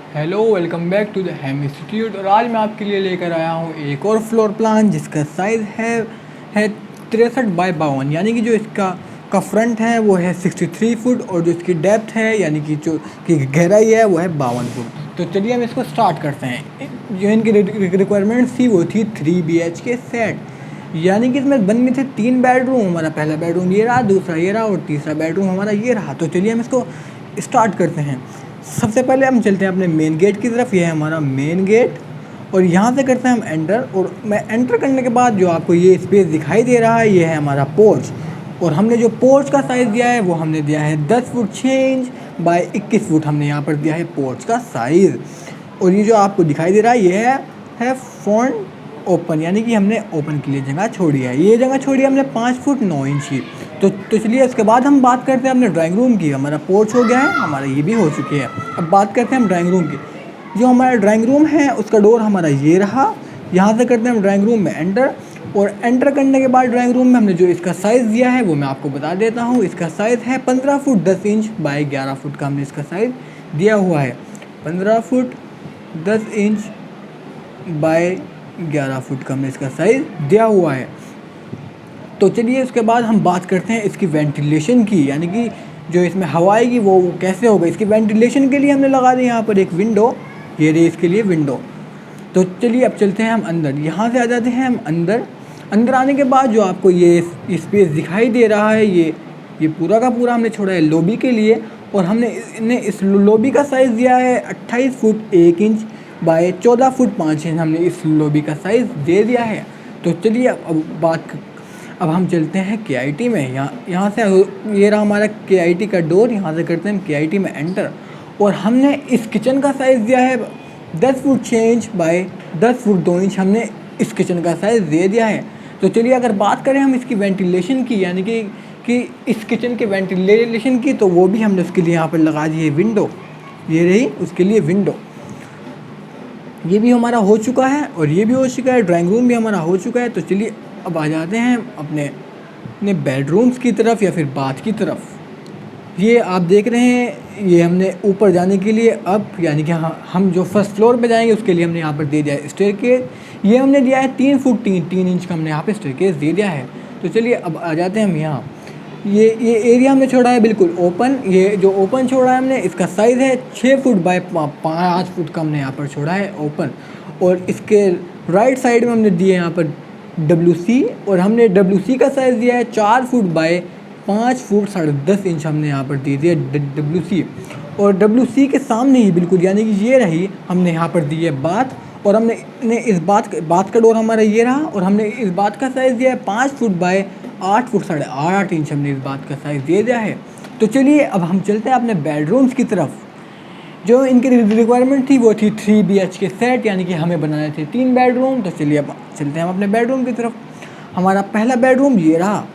Hello, welcome back to the Hem institute. और आज मैं आपके लिए लेकर आया हूँ एक और फ्लोर प्लान जिसका साइज़ है 63 बाय 52, यानी कि जो इसका फ्रंट है वो है 63 फुट और जो इसकी डेप्थ है यानी कि जो की गहराई है वो है 52 फुट। तो चलिए हम इसको स्टार्ट करते हैं। जो इनकी रिक्वायरमेंट्स थी वो थी 3 BHK सेट, यानी कि इसमें बनने थे 3 बेडरूम। हमारा पहला बेडरूम ये रहा, दूसरा ये रहा और तीसरा बेडरूम हमारा ये रहा। तो चलिए हम इसको स्टार्ट करते हैं। सबसे पहले हम चलते हैं अपने मेन गेट की तरफ। ये है हमारा मेन गेट और यहाँ से करते हैं हम एंटर। और मैं एंटर करने के बाद जो आपको ये स्पेस दिखाई दे रहा है ये है हमारा पोर्च। और हमने जो पोर्च का साइज़ दिया है वो हमने दिया है 10 फुट 6 इंच बाय 21 फुट हमने यहाँ पर दिया है पोर्च का साइज़। और ये जो आपको दिखाई दे रहा है ये है फ्रंट ओपन, यानी कि हमने ओपन के लिए जगह छोड़ी है। ये जगह छोड़ी है हमने 5 फुट 9 इंच की। तो चलिए इसके बाद हम बात करते हैं अपने ड्राइंग रूम की। हमारा पोर्च हो गया है, हमारा ये भी हो चुकी है। अब बात करते हैं हम ड्राइंग रूम की। जो हमारा ड्राइंग रूम है उसका डोर हमारा ये रहा। यहाँ से करते हैं हम ड्राइंग रूम में एंटर। और एंटर करने के बाद ड्राइंग रूम में हमने जो इसका साइज़ दिया है वो मैं आपको बता देता हूँ। इसका साइज़ है 15 फुट 10 इंच बाय 11 फुट का हमने इसका साइज़ दिया हुआ है। 15 फुट 10 इंच बाय 11 फुट का हमने इसका साइज़ दिया हुआ है। तो चलिए इसके बाद हम बात करते हैं इसकी वेंटिलेशन की, यानी कि जो इसमें हवा आएगी वो कैसे होगा। इसकी वेंटिलेशन के लिए हमने लगा दी यहाँ पर एक विंडो, ये रही इसके लिए विंडो। तो चलिए अब चलते हैं हम अंदर। यहाँ से आ जाते हैं हम अंदर। अंदर आने के बाद जो आपको ये स्पेस दिखाई दे रहा है ये पूरा का पूरा हमने छोड़ा है लॉबी के लिए। और हमने इस लॉबी का साइज़ दिया है 28 foot 1 inch by 14 foot 5 inch हमने इस लॉबी का साइज़ दे दिया है। तो चलिए अब हम चलते हैं KIT में। यहाँ से ये रहा हमारा KIT का डोर। यहाँ से करते हैं हम KIT में एंटर। और हमने इस किचन का साइज़ दिया है 10 foot 6 inch by 10 foot 2 inch हमने इस किचन का साइज़ दे दिया है। तो चलिए अगर बात करें हम इसकी वेंटिलेशन की, यानी कि इस किचन के वेंटिलेशन की, तो वो भी हमने उसके लिए यहाँ पर लगा दी है विंडो। ये रही उसके लिए विंडो। ये भी हमारा हो चुका है और ये भी हो चुका है, ड्राइंग रूम भी हमारा हो चुका है। तो चलिए अब आ जाते हैं अपने बेडरूम्स की तरफ या फिर बाथ की तरफ। ये आप देख रहे हैं ये हमने ऊपर जाने के लिए अब यानी कि हम जो फर्स्ट फ्लोर पे जाएंगे उसके लिए हमने यहाँ पर दे दिया है स्टेयरकेस। ये हमने दिया है 3 फुट 3 इंच का हमने यहाँ पे स्टेयरकेस दे दिया है। तो चलिए अब आ जाते हैं हम यहाँ। ये एरिया हमने छोड़ा है बिल्कुल ओपन। ये जो ओपन छोड़ा है हमने इसका साइज़ है 6 फुट बाय 5 फुट का हमने यहाँ पर छोड़ा है ओपन। और इसके राइट साइड में हमने दिए यहाँ पर WC। और हमने WC का साइज़ दिया है 4 फुट बाय 5 फुट 10.5 इंच हमने यहाँ पर दे दिया WC। और WC के सामने ही बिल्कुल यानी कि ये रही हमने यहाँ पर दी है बाथ। और हमने इस बाथ का डोर हमारा ये रहा। और हमने इस बाथ का साइज़ दिया है 5 फुट बाय 8 फुट 8.5 इंच हमने इस बात का साइज़ दे दिया है। तो चलिए अब हम चलते हैं अपने बेडरूम्स की तरफ। जो इनकी रिक्वायरमेंट थी वो थी 3 BHK सेट, यानी कि हमें बनाने थे 3 बेडरूम। तो चलिए अब चलते हैं हम अपने बेडरूम की तरफ। हमारा पहला बेडरूम ये रहा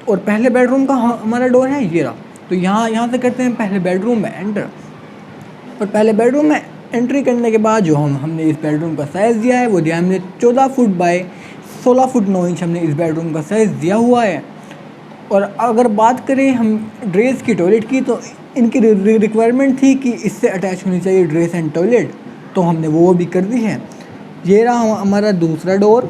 और पहले बेडरूम का हमारा डोर है ये रहा। तो यहाँ से करते हैं पहले बेडरूम में एंटर। और पहले बेडरूम में एंट्री करने के बाद जो हमने इस बेडरूम का साइज़ दिया है वो दिया हमने 14 फुट बाय 16 फुट 9 इंच हमने इस बेडरूम का साइज़ दिया हुआ है। और अगर बात करें हम ड्रेस की टॉयलेट की, तो इनकी रिक्वायरमेंट थी कि इससे अटैच होनी चाहिए ड्रेस एंड टॉयलेट, तो हमने वो भी कर दी है। ये रहा हमारा दूसरा डोर,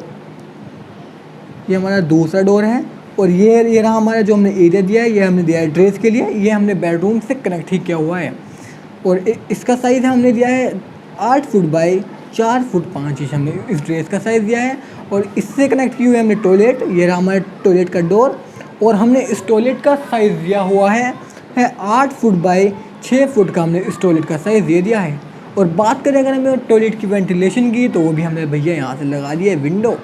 ये हमारा दूसरा डोर है। और ये रहा हमारा जो हमने एरिया दिया है, ये हमने दिया है ड्रेस के लिए। ये हमने बेडरूम से कनेक्ट ही किया हुआ है। और इसका साइज़ हमने दिया है 8 फुट बाय 4 फुट 5 इंच हमने इस ड्रेस का साइज़ दिया है। और इससे कनेक्ट किए हुए हमने टॉयलेट, ये रहा हमारे टॉयलेट का डोर। और हमने इस टॉयलेट का साइज़ दिया हुआ है 8 फुट बाय 6 फुट का हमने इस टॉयलेट का साइज़ दे दिया है। और बात करें अगर हमें टॉयलेट की वेंटिलेशन की, तो वो भी हमने भैया यहाँ से लगा दिया है विंडो।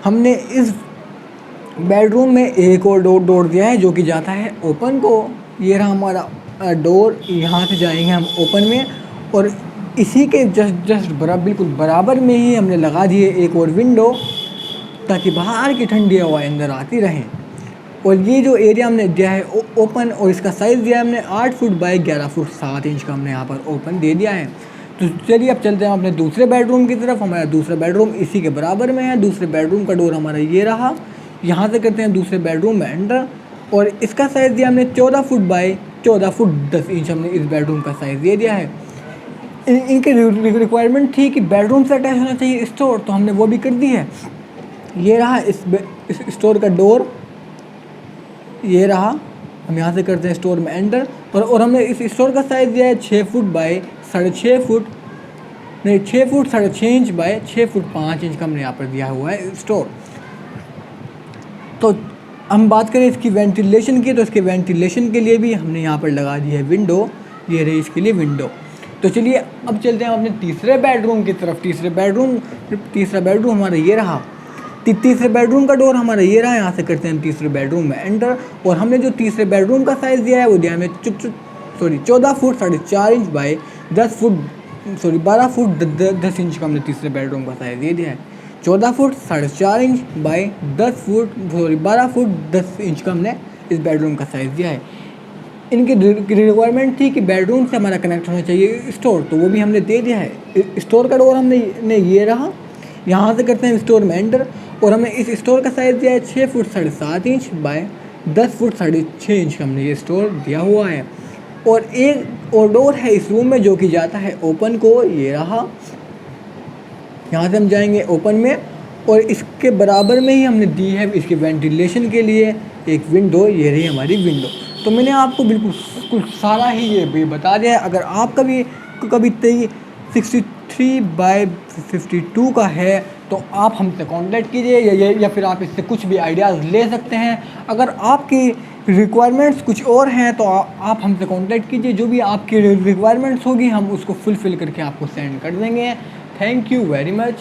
हमने इस बेडरूम में एक और डोर दिया है जो कि जाता है ओपन को। ये रहा हमारा डोर, यहाँ से जाएंगे हम ओपन में। और इसी के जस्ट बिल्कुल बराबर में ही हमने लगा दिए एक और विंडो, ताकि बाहर की ठंडी हवा अंदर आती रहे। और ये जो एरिया हमने दिया है ओपन, और इसका साइज़ दिया है हमने 8 फुट बाय 11 फुट 7 इंच का हमने यहाँ पर ओपन दे दिया है। तो चलिए अब चलते हैं अपने दूसरे बेडरूम की तरफ। हमारा दूसरा बेडरूम इसी के बराबर में है। दूसरे बेडरूम का डोर हमारा ये रहा। यहाँ से करते हैं दूसरे बेडरूम में एंटर। और इसका साइज़ दिया हमने 14 फुट बाय 14 फुट 10 इंच हमने इस बेडरूम का साइज़ दे दिया है। इनके रिक्वायरमेंट थी कि बेडरूम से अटैच होना चाहिए स्टोर, तो हमने वो भी कर दी है। ये रहा इस स्टोर का डोर, ये रहा। हम यहाँ से करते हैं स्टोर में एंटर, और हमने इस स्टोर का साइज़ दिया है 6 फुट बाय 6.5 फुट, नहीं 6 foot 6.5 inch by 6 foot 5 inch का हमने यहाँ पर दिया हुआ है स्टोर। तो हम बात करें इसकी वेंटिलेशन की, तो इसके वेंटिलेशन के लिए भी हमने यहाँ पर लगा दी है विंडो, ये रही इसके लिए विंडो। तो चलिए अब चलते हैं हम अपने तीसरे बेडरूम की तरफ। तीसरा बेडरूम हमारा ये रहा। तीसरे बेडरूम का डोर हमारा ये रहा। यहाँ से करते हैं हम तीसरे बेडरूम में एंटर, और हमने जो तीसरे बेडरूम का साइज़ दिया है वो दिया हमें 14 foot 4.5 inch by 12 foot 10 inch का हमने तीसरे बेडरूम का साइज़ ये दिया है। 14 foot 4.5 inch by 12 foot 10 inch का हमने इस बेडरूम का साइज़ दिया है। इनकी रिक्वायरमेंट थी कि बेडरूम से हमारा कनेक्ट होना चाहिए स्टोर, तो वो भी हमने दे दिया है। स्टोर का डोर हमने ये रहा। यहाँ से करते हैं स्टोर में एंटर, और हमने इस स्टोर का साइज़ दिया है 6 foot 7.5 inch by 10 foot 6.5 inch का हमने ये स्टोर दिया हुआ है। और एक और डोर है इस रूम में जो कि जाता है ओपन को, ये रहा। यहाँ से हम जाएंगे ओपन में, और इसके बराबर में ही हमने दी है इसके वेंटिलेशन के लिए एक विंडो, ये रही हमारी विंडो। तो मैंने आपको बिल्कुल सारा ही ये बता दिया है। अगर आप कभी 63 बाय 52 का है तो आप हमसे कांटेक्ट कीजिए, या फिर आप इससे कुछ भी आइडियाज़ ले सकते हैं। अगर आपकी रिक्वायरमेंट्स कुछ और हैं तो आप हमसे कांटेक्ट कीजिए। जो भी आपकी रिक्वायरमेंट्स होगी हम उसको फुलफ़िल करके आपको सेंड कर देंगे। Thank you very much.